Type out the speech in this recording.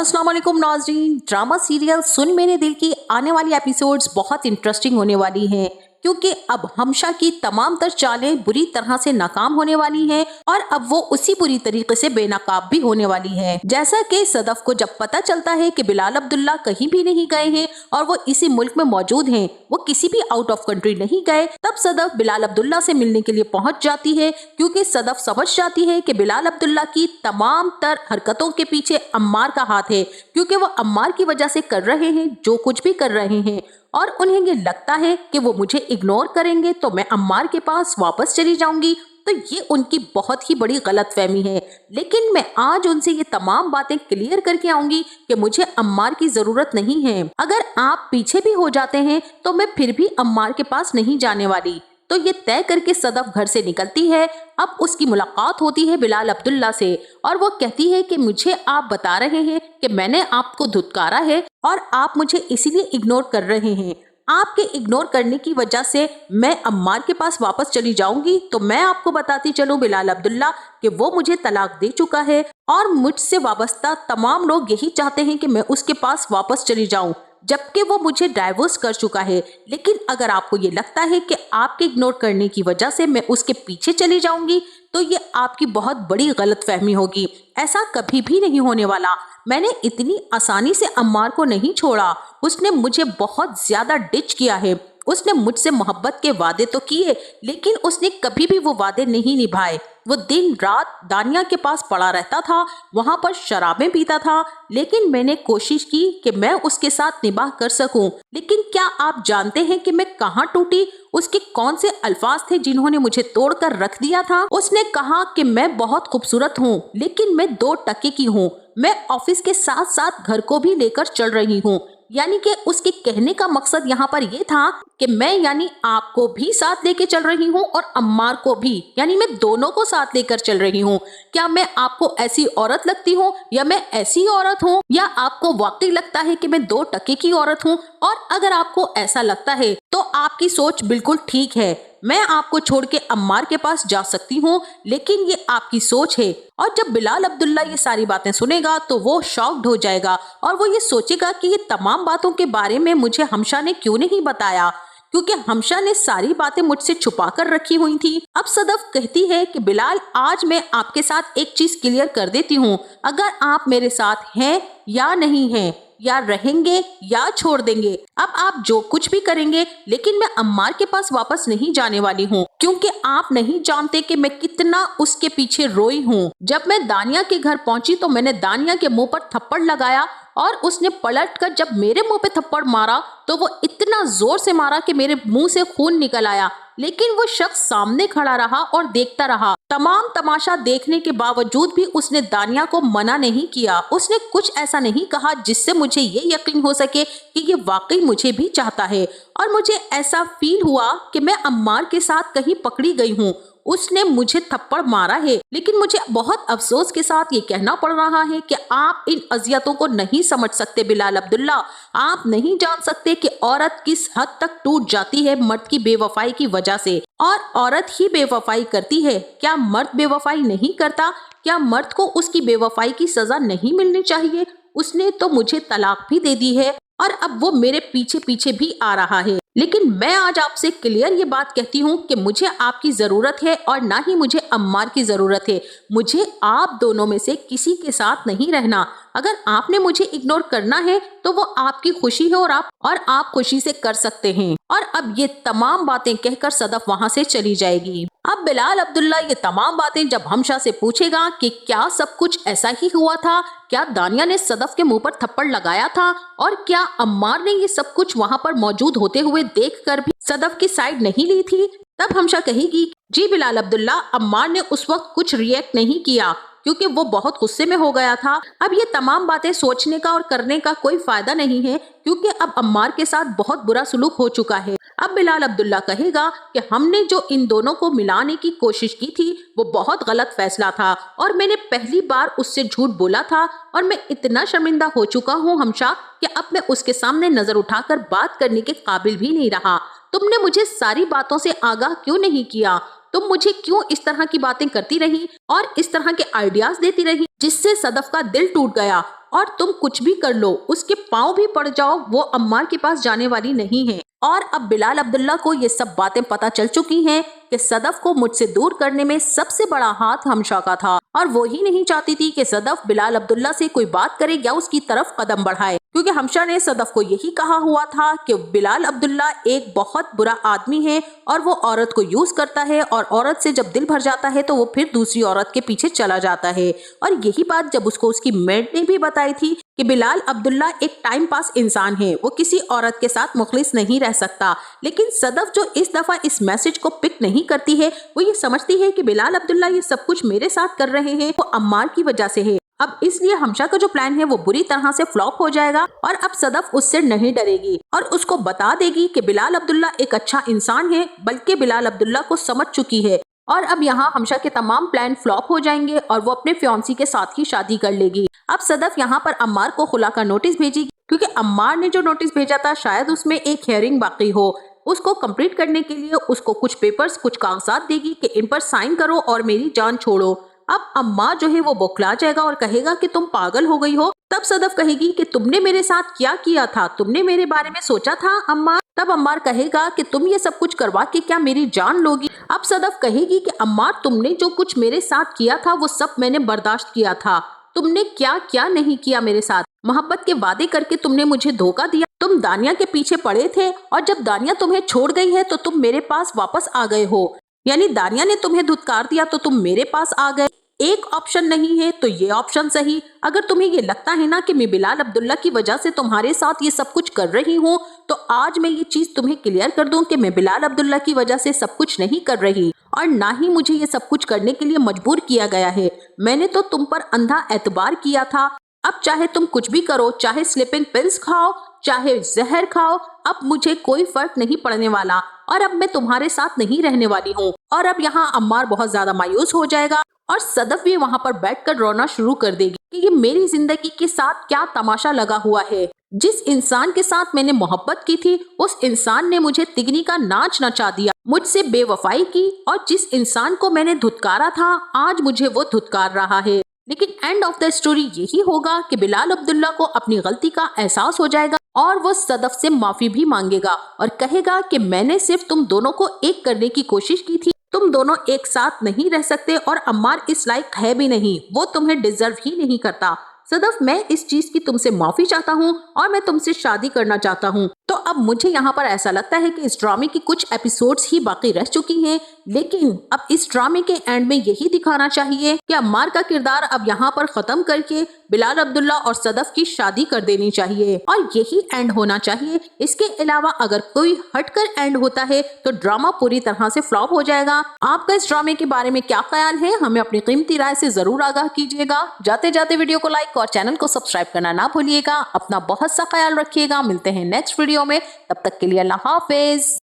अस्सलाम वालेकुम नाज़रीन। ड्रामा सीरियल सुन मेरे दिल की आने वाली एपिसोड्स बहुत इंटरेस्टिंग होने वाली हैं, क्योंकि अब हमशा की तमाम तर चालें बुरी तरह से नाकाम होने वाली हैं और अब वो उसी बुरी तरीके से बेनकाब भी होने वाली है। जैसा कि सदफ को जब पता चलता है कि बिलाल अब्दुल्ला कहीं भी नहीं गए हैं और वो इसी मुल्क में मौजूद हैं, वो किसी भी आउट ऑफ कंट्री नहीं गए, तब सदफ बिलाल अब्दुल्ला से मिलने के लिए पहुंच जाती है, क्योंकि सदफ समझ जाती है कि बिलाल अब्दुल्ला की तमाम तर हरकतों के पीछे अम्मार का हाथ है, क्योंकि वो अम्मार की वजह से कर रहे हैं जो कुछ भी कर रहे हैं और उन्हें ये लगता है कि वो मुझे इग्नोर करेंगे तो मैं अम्मार के पास वापस चली जाऊंगी। तो ये उनकी बहुत ही बड़ी गलतफहमी है, लेकिन मैं आज उनसे ये तमाम बातें क्लियर करके आऊंगी कि मुझे अम्मार की जरूरत नहीं है। अगर आप पीछे भी हो जाते हैं तो मैं फिर भी अम्मार के पास नहीं जाने वाली। तो ये तय करके सदफ घर से निकलती है। अब उसकी मुलाकात होती है बिलाल अब्दुल्ला से और वो कहती है कि मुझे आप बता रहे हैं कि मैंने आपको धुतकारा है और आप मुझे इसीलिए इग्नोर कर रहे हैं। आपके इग्नोर करने की वजह से मैं अम्मार के पास वापस चली जाऊंगी। तो मैं आपको बताती चलूं बिलाल अब्दुल्ला कि वो मुझे तलाक दे चुका है और मुझसे वाबस्ता तमाम लोग यही चाहते हैं कि मैं उसके पास वापस चली जाऊं, जबकि वो मुझे डाइवोर्स कर चुका है। लेकिन अगर आपको ये लगता है कि आपके इग्नोर करने की वजह से मैं उसके पीछे चली जाऊंगी तो ये आपकी बहुत बड़ी गलतफहमी होगी। ऐसा कभी भी नहीं होने वाला। मैंने इतनी आसानी से अम्मार को नहीं छोड़ा। उसने मुझे बहुत ज्यादा डिच किया है। उसने मुझसे मोहब्बत के वादे तो किए, लेकिन उसने कभी भी वो वादे नहीं निभाए। वो दिन रात दानिया के पास पड़ा रहता था, वहां पर शराबें पीता था, लेकिन मैंने कोशिश की कि मैं उसके साथ निभाह कर सकूं। लेकिन क्या आप जानते हैं कि मैं कहाँ टूटी? उसके कौन से अल्फाज थे जिन्होंने मुझे तोड़कर रख दिया था? उसने कहा कि मैं बहुत खूबसूरत हूँ, लेकिन मैं 2 टके की हूँ। मैं ऑफिस के साथ साथ घर को भी लेकर चल रही हूँ। यानी कि उसके कहने का मकसद यहाँ पर ये था कि मैं यानी आपको भी साथ लेके चल रही हूँ और अम्मार को भी, यानी मैं दोनों को साथ लेकर चल रही हूँ। क्या मैं आपको ऐसी औरत लगती हूँ या मैं ऐसी औरत हूँ, या आपको वाकई लगता है कि मैं 2 टके की औरत हूँ? और अगर आपको ऐसा लगता है तो आपकी सोच बिल्कुल ठीक है। मैं आपको छोड़ के अम्मार के पास जा सकती हूँ, लेकिन ये आपकी सोच है। और जब बिलाल अब्दुल्ला ये सारी बातें सुनेगा तो वो शॉक्ड हो जाएगा और वो ये सोचेगा कि ये तमाम बातों के बारे में मुझे हमशा ने क्यों नहीं बताया, क्योंकि हमशा ने सारी बातें मुझसे छुपा कर रखी हुई थी। अब सदफ कहती है कि बिलाल, आज मैं आपके साथ एक चीज क्लियर कर देती हूँ। अगर आप मेरे साथ हैं या नहीं हैं, या रहेंगे या छोड़ देंगे, अब आप जो कुछ भी करेंगे, लेकिन मैं अम्मार के पास वापस नहीं जाने वाली हूँ, क्योंकि आप नहीं जानते कि मैं कितना उसके पीछे रोई हूँ। जब मैं दानिया के घर पहुंची तो मैंने दानिया के मुंह पर थप्पड़ लगाया और उसने पलटकर जब मेरे मुंह पे थप्पड़ मारा तो वो इतना जोर से मारा कि मेरे मुंह से खून निकल आया, लेकिन वो शख्स सामने खड़ा रहा और देखता रहा। तमाम तमाशा देखने के बावजूद भी उसने दानिया को मना नहीं किया। उसने कुछ ऐसा नहीं कहा जिससे मुझे ये यकीन हो सके कि ये वाकई मुझे भी चाहता है। और मुझे ऐसा फील हुआ कि मैं अम्मार के साथ कहीं पकड़ी गई हूँ। उसने मुझे थप्पड़ मारा है, लेकिन मुझे बहुत अफसोस के साथ ये कहना पड़ रहा है कि आप इन अजियतों को नहीं समझ सकते बिलाल अब्दुल्ला। आप नहीं जान सकते कि औरत किस हद तक टूट जाती है मर्द की बेवफाई की वजह से। और औरत ही बेवफाई करती है, क्या मर्द बेवफाई नहीं करता? क्या मर्द को उसकी बेवफाई की सजा नहीं मिलनी चाहिए? उसने तो मुझे तलाक भी दे दी है और अब वो मेरे पीछे पीछे भी आ रहा है। लेकिन मैं आज आपसे क्लियर ये बात कहती हूँ कि मुझे आपकी जरूरत है और ना ही मुझे अम्मार की जरूरत है। मुझे आप दोनों में से किसी के साथ नहीं रहना। अगर आपने मुझे इग्नोर करना है तो वो आपकी खुशी है और आप खुशी से कर सकते हैं। और अब ये तमाम बातें कहकर सदफ वहां से चली जाएगी। अब बिलाल अब्दुल्ला ये तमाम बातें जब हमशा से पूछेगा कि क्या सब कुछ ऐसा ही हुआ था, क्या दानिया ने सदफ के मुंह पर थप्पड़ लगाया था और क्या अम्मार ने ये सब कुछ वहां पर मौजूद होते हुए देखकर भी सदफ की साइड नहीं ली थी, तब हमशा कहेगी, जी बिलाल अब्दुल्ला, अम्मार ने उस वक्त कुछ रिएक्ट नहीं किया क्योंकि वो बहुत गुस्से में हो गया था। अब ये तमाम बातें सोचने का और करने का कोई फायदा नहीं है, क्योंकि अब अम्मार के साथ बहुत बुरा सलूक हो चुका है। अब बिलाल अब्दुल्ला कहेगा कि हमने जो इन दोनों को मिलाने की कोशिश की थी वो बहुत गलत फैसला था और मैंने पहली बार उससे झूठ बोला था और मैं इतना शर्मिंदा हो चुका हूँ हमशा कि अब मैं उसके सामने नजर उठाकर बात करने के काबिल भी नहीं रहा। तुमने मुझे सारी बातों से आगाह क्यों नहीं किया? तुम मुझे क्यों इस तरह की बातें करती रही और इस तरह के आइडियाज देती रही, जिससे सदफ का दिल टूट गया। और तुम कुछ भी कर लो, उसके पाँव भी पड़ जाओ, वो अम्मार के पास जाने वाली नहीं है। और अब बिलाल अब्दुल्ला को ये सब बातें पता चल चुकी हैं कि सदफ को मुझसे दूर करने में सबसे बड़ा हाथ हमशा का था, और वो ही नहीं चाहती थी कि सदफ बिलाल अब्दुल्ला से कोई बात करे या उसकी तरफ कदम बढ़ाए, क्योंकि हमशा ने सदफ को यही कहा हुआ था कि बिलाल अब्दुल्ला एक बहुत बुरा आदमी है और वो औरत को यूज करता है, और औरत से जब दिल भर जाता है तो वो फिर दूसरी औरत के पीछे चला जाता है। और यही बात जब उसको उसकी मेड ने भी बताई थी कि बिलाल अब्दुल्ला एक टाइम पास इंसान है, वो किसी औरत के साथ मुखलिस नहीं रह सकता। लेकिन सदफ जो इस दफा इस मैसेज को पिक नहीं करती है, वो ये समझती है कि बिलाल अब्दुल्ला ये सब कुछ मेरे साथ कर रहे हैं वो अम्मार की वजह से है। अब इसलिए हमशा का जो प्लान है वो बुरी तरह से फ्लॉप हो जाएगा, और अब सदफ उससे नहीं डरेगी और उसको बता देगी कि बिलाल अब्दुल्ला एक अच्छा इंसान है, बल्कि बिलाल अब्दुल्ला को समझ चुकी है। और अब यहाँ हमशा के तमाम प्लान फ्लॉप हो जाएंगे और वो अपने फियांसी के साथ ही शादी कर लेगी। अब सदफ यहाँ पर अम्मार को खुला का नोटिस भेजेगी, क्योंकि अम्मार ने जो नोटिस भेजा था शायद उसमें एक हियरिंग बाकी हो। उसको कंप्लीट करने के लिए उसको कुछ पेपर्स, कुछ कागजात देगी कि इन पर साइन करो और मेरी जान छोड़ो। अब अम्मा जो है वो बौखला जाएगा और कहेगा कि तुम पागल हो गई हो। तब सदफ कहेगी कि तुमने मेरे साथ क्या किया था, तुमने मेरे बारे में सोचा था अम्मा? तब अम्मार कहेगा कि तुम ये सब कुछ करवा के क्या मेरी जान लोगी? अब सदफ कहेगी कि अम्मार तुमने जो कुछ मेरे साथ किया था वो सब मैंने बर्दाश्त किया था, तुमने क्या क्या नहीं किया मेरे साथ। मोहब्बत के वादे करके तुमने मुझे धोखा दिया, तुम दानिया के पीछे पड़े थे और जब दानिया तुम्हें छोड़ गई है तो तुम मेरे पास वापस आ गए हो, यानी दानिया ने तुम्हें धुतकार दिया तो तुम मेरे पास आ गए। एक ऑप्शन नहीं है तो ये ऑप्शन सही। अगर तुम्हें ये लगता है ना कि मैं बिलाल अब्दुल्ला की वजह से तुम्हारे साथ ये सब कुछ कर रही हूँ, तो आज मैं ये चीज तुम्हें क्लियर कर दूं कि मैं बिलाल अब्दुल्ला की वजह से सब कुछ नहीं कर रही, और ना ही मुझे ये सब कुछ करने के लिए मजबूर किया गया है। मैंने तो तुम पर अंधा एतबार किया था। अब चाहे तुम कुछ भी करो, चाहे स्लीपिंग पिल्स खाओ, चाहे जहर खाओ, अब मुझे कोई फर्क नहीं पड़ने वाला, और अब मैं तुम्हारे साथ नहीं रहने वाली हूँ। और अब यहाँ अम्मार बहुत ज्यादा मायूस हो जाएगा और सदफ भी वहाँ पर बैठकर रोना शुरू कर देगी कि ये मेरी जिंदगी के साथ क्या तमाशा लगा हुआ है। जिस इंसान के साथ मैंने मोहब्बत की थी उस इंसान ने मुझे तिगनी का नाच नचा दिया, मुझसे बेवफाई की, और जिस इंसान को मैंने धुतकारा था आज मुझे वो धुतकार रहा है। लेकिन एंड ऑफ द स्टोरी यही होगा कि बिलाल अब्दुल्ला को अपनी गलती का एहसास हो जाएगा और वो सदफ से माफी भी मांगेगा और कहेगा कि मैंने सिर्फ तुम दोनों को एक करने की कोशिश की थी, तुम दोनों एक साथ नहीं रह सकते और अम्मार इस लायक है भी नहीं, वो तुम्हें डिजर्व ही नहीं करता। सदफ, मैं इस चीज की तुमसे माफी चाहता हूँ और मैं तुमसे शादी करना चाहता हूँ। तो अब मुझे यहाँ पर ऐसा लगता है कि इस ड्रामे की कुछ एपिसोड्स ही बाकी रह चुकी हैं, लेकिन अब इस ड्रामे के एंड में यही दिखाना चाहिए कि अम्मार का किरदार अब यहाँ पर खत्म करके बिलाल अब्दुल्ला और सदफ की शादी कर देनी चाहिए और यही एंड होना चाहिए। इसके अलावा अगर कोई हटकर एंड होता है तो ड्रामा पूरी तरह से फ्लॉप हो जाएगा। आपका इस ड्रामे के बारे में क्या ख्याल है, हमें अपनी कीमती राय से जरूर आगाह कीजिएगा। जाते जाते वीडियो को लाइक और चैनल को सब्सक्राइब करना ना भूलिएगा। अपना बहुत सा ख्याल रखिएगा। मिलते हैं नेक्स्ट वीडियो में, तब तक के लिए अल्लाह हाफिज।